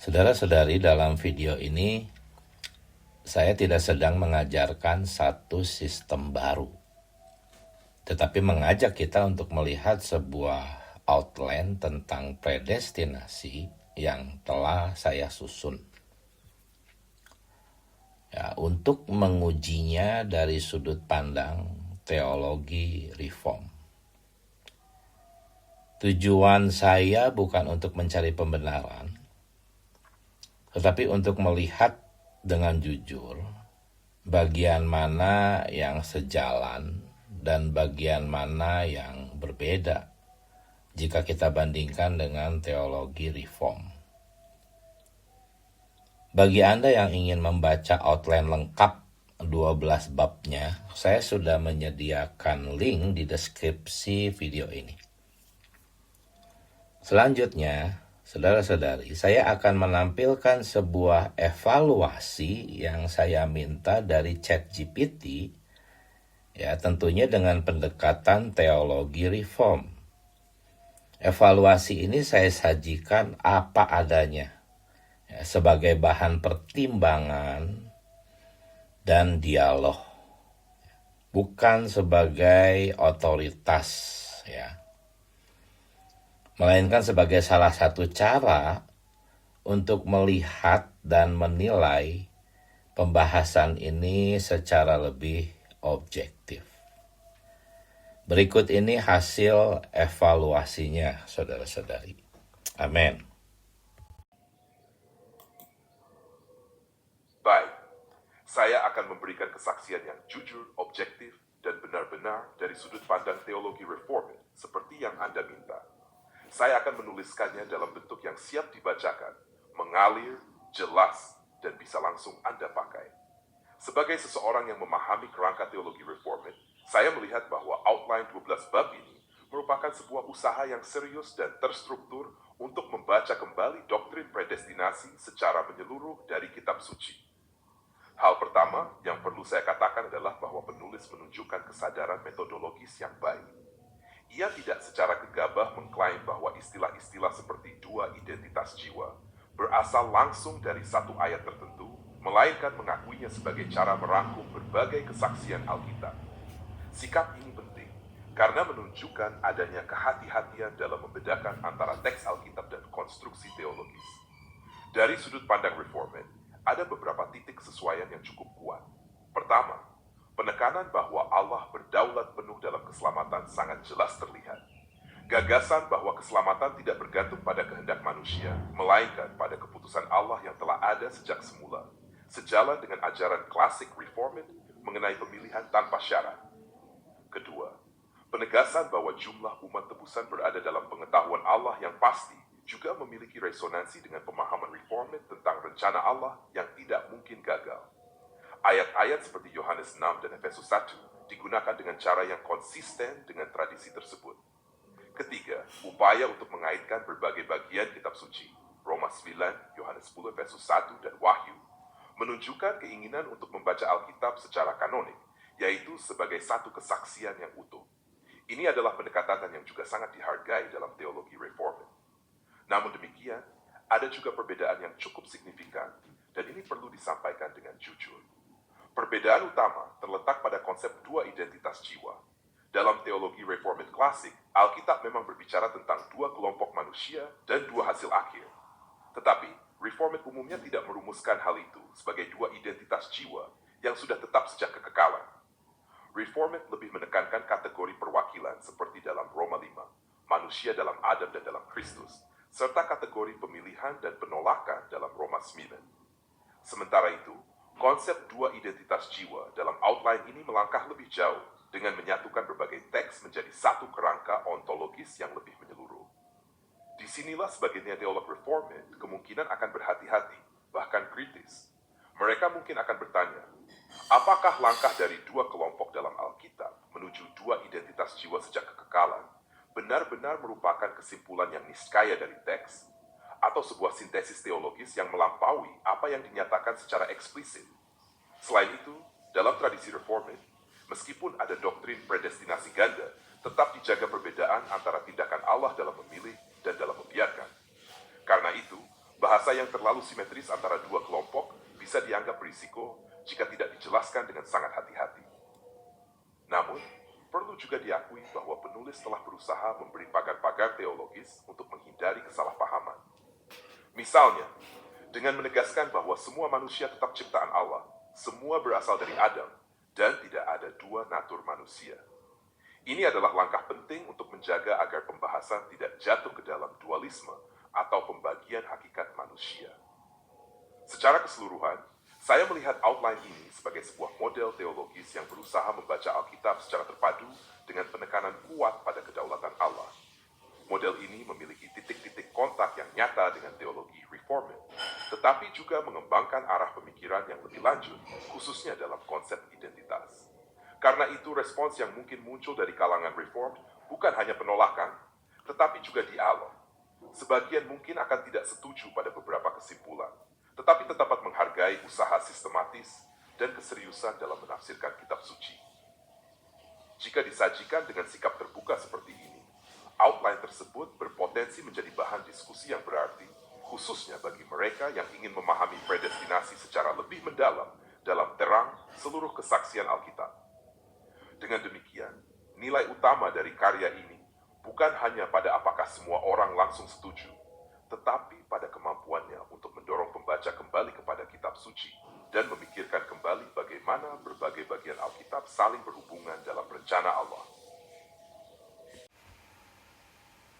Saudara-saudari, dalam video ini saya tidak sedang mengajarkan satu sistem baru, tetapi mengajak kita untuk melihat sebuah outline tentang predestinasi yang telah saya susun. Ya, untuk mengujinya dari sudut pandang teologi reform. Tujuan saya bukan untuk mencari pembenaran, tetapi untuk melihat dengan jujur bagian mana yang sejalan dan bagian mana yang berbeda jika kita bandingkan dengan teologi reform. Bagi Anda yang ingin membaca outline lengkap 12 babnya, saya sudah menyediakan link di deskripsi video ini. Selanjutnya, saudara-saudari, saya akan menampilkan sebuah evaluasi yang saya minta dari ChatGPT, ya tentunya dengan pendekatan teologi reform. Evaluasi ini saya sajikan apa adanya, ya, sebagai bahan pertimbangan dan dialog, bukan sebagai otoritas, ya, melainkan sebagai salah satu cara untuk melihat dan menilai pembahasan ini secara lebih objektif. Berikut ini hasil evaluasinya, saudara-saudari. Amin. Baik, saya akan memberikan kesaksian yang jujur, objektif, dan benar-benar dari sudut pandang teologi reformit seperti yang Anda minta. Saya akan menuliskannya dalam bentuk yang siap dibacakan, mengalir, jelas, dan bisa langsung Anda pakai. Sebagai seseorang yang memahami kerangka teologi reformit, saya melihat bahwa outline 12 bab ini merupakan sebuah usaha yang serius dan terstruktur untuk membaca kembali doktrin predestinasi secara menyeluruh dari kitab suci. Hal pertama yang perlu saya katakan adalah bahwa penulis menunjukkan kesadaran metodologis yang baik. Ia tidak secara gegabah mengklaim bahwa istilah-istilah seperti dua identitas jiwa berasal langsung dari satu ayat tertentu, melainkan mengakuinya sebagai cara merangkum berbagai kesaksian Alkitab. Sikap ini penting karena menunjukkan adanya kehati-hatian dalam membedakan antara teks Alkitab dan konstruksi teologis. Dari sudut pandang reformit, ada beberapa titik kesesuaian yang cukup kuat. Pertama, penekanan bahwa Allah berdaulat penuh dalam keselamatan sangat jelas terlihat. Gagasan bahwa keselamatan tidak bergantung pada kehendak manusia, melainkan pada keputusan Allah yang telah ada sejak semula, sejalan dengan ajaran klasik reformit mengenai pemilihan tanpa syarat. Kedua, penegasan bahwa jumlah umat tebusan berada dalam pengetahuan Allah yang pasti juga memiliki resonansi dengan pemahaman reformit tentang rencana Allah yang tidak mungkin gagal. Ayat-ayat seperti Yohanes 6 dan Efesus 1 digunakan dengan cara yang konsisten dengan tradisi tersebut. Ketiga, upaya untuk mengaitkan berbagai bagian kitab suci, Roma 9, Yohanes 10, Efesus 1, dan Wahyu, menunjukkan keinginan untuk membaca Alkitab secara kanonik, yaitu sebagai satu kesaksian yang utuh. Ini adalah pendekatan yang juga sangat dihargai dalam teologi reformit. Namun demikian, ada juga perbedaan yang cukup signifikan, dan ini perlu disampaikan dengan jujur. Perbedaan utama terletak pada konsep dua identitas jiwa. Dalam teologi reformit klasik, Alkitab memang berbicara tentang dua kelompok manusia dan dua hasil akhir. Tetapi, reformit umumnya tidak merumuskan hal itu sebagai dua identitas jiwa yang sudah tetap sejak kekekalan. Reformit lebih menekankan kategori perwakilan seperti dalam Roma 5, manusia dalam Adam dan dalam Kristus, serta kategori pemilihan dan penolakan dalam Roma 9. Sementara itu, konsep dua identitas jiwa dalam outline ini melangkah lebih jauh dengan menyatukan berbagai teks menjadi satu kerangka ontologis yang lebih menyeluruh. Disinilah sebagian teolog reformit kemungkinan akan berhati-hati, bahkan kritis. Mereka mungkin akan bertanya, apakah langkah dari dua kelompok dalam Alkitab menuju dua identitas jiwa sejak kekekalan benar-benar merupakan kesimpulan yang niskaya dari teks, atau sebuah sintesis teologis yang melampaui apa yang dinyatakan secara eksplisit. Selain itu, dalam tradisi reformit, meskipun ada doktrin predestinasi ganda, tetap dijaga perbedaan antara tindakan Allah dalam memilih dan dalam membiarkan. Karena itu, bahasa Bahasa yang terlalu simetris antara dua kelompok bisa dianggap berisiko jika tidak dijelaskan dengan sangat hati-hati. Namun, perlu juga diakui bahwa penulis telah berusaha memberi pagar-pagar teologis untuk menghindari kesalahpahaman. Misalnya, dengan menegaskan bahwa semua manusia tetap ciptaan Allah, semua berasal dari Adam, dan tidak ada dua natur manusia. Ini adalah langkah penting untuk menjaga agar pembahasan tidak jatuh ke dalam dualisme atau pembagian hakikat manusia. Secara keseluruhan, saya melihat outline ini sebagai sebuah model teologis yang berusaha membaca Alkitab secara terpadu dengan penekanan kuat pada kedaulatan Allah. Model ini memiliki titik-titik kontak yang nyata dengan teologi Reformed, tetapi juga mengembangkan arah pemikiran yang lebih lanjut, khususnya dalam konsep identitas. Karena itu, respons yang mungkin muncul dari kalangan Reformed bukan hanya penolakan, tetapi juga dialog. Sebagian mungkin akan tidak setuju pada beberapa kesimpulan, tetapi tetap menghargai usaha sistematis dan keseriusan dalam menafsirkan kitab suci. Jika disajikan dengan sikap terbuka seperti ini, outline tersebut berpotensi menjadi bahan diskusi yang berarti, khususnya bagi mereka yang ingin memahami predestinasi secara lebih mendalam dalam terang seluruh kesaksian Alkitab. Dengan demikian, nilai utama dari karya ini bukan hanya pada apakah semua orang langsung setuju, tetapi pada kemampuannya untuk mendorong pembaca kembali kepada kitab suci dan memikirkan kembali bagaimana berbagai bagian Alkitab saling berhubungan dalam rencana Allah.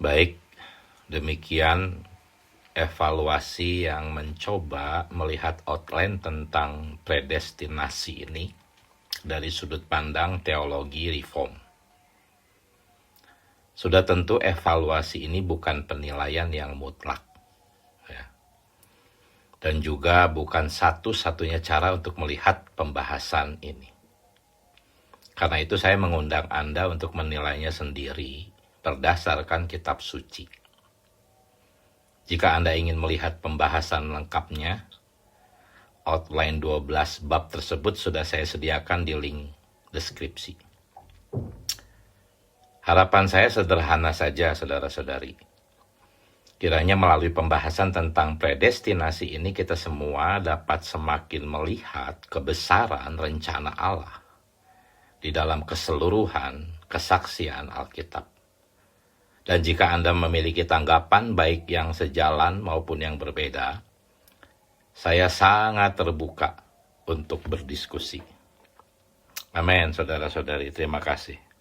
Baik, demikian evaluasi yang mencoba melihat outline tentang predestinasi ini dari sudut pandang teologi reform. Sudah tentu evaluasi ini bukan penilaian yang mutlak, ya. Dan juga bukan satu-satunya cara untuk melihat pembahasan ini. Karena itu saya mengundang Anda untuk menilainya sendiri berdasarkan kitab suci. Jika Anda ingin melihat pembahasan lengkapnya, outline 12 bab tersebut sudah saya sediakan di link deskripsi. Harapan saya sederhana saja, saudara-saudari. Kiranya melalui pembahasan tentang predestinasi ini kita semua dapat semakin melihat kebesaran rencana Allah di dalam keseluruhan kesaksian Alkitab. Dan jika Anda memiliki tanggapan baik yang sejalan maupun yang berbeda, saya sangat terbuka untuk berdiskusi. Amin, saudara-saudari. Terima kasih.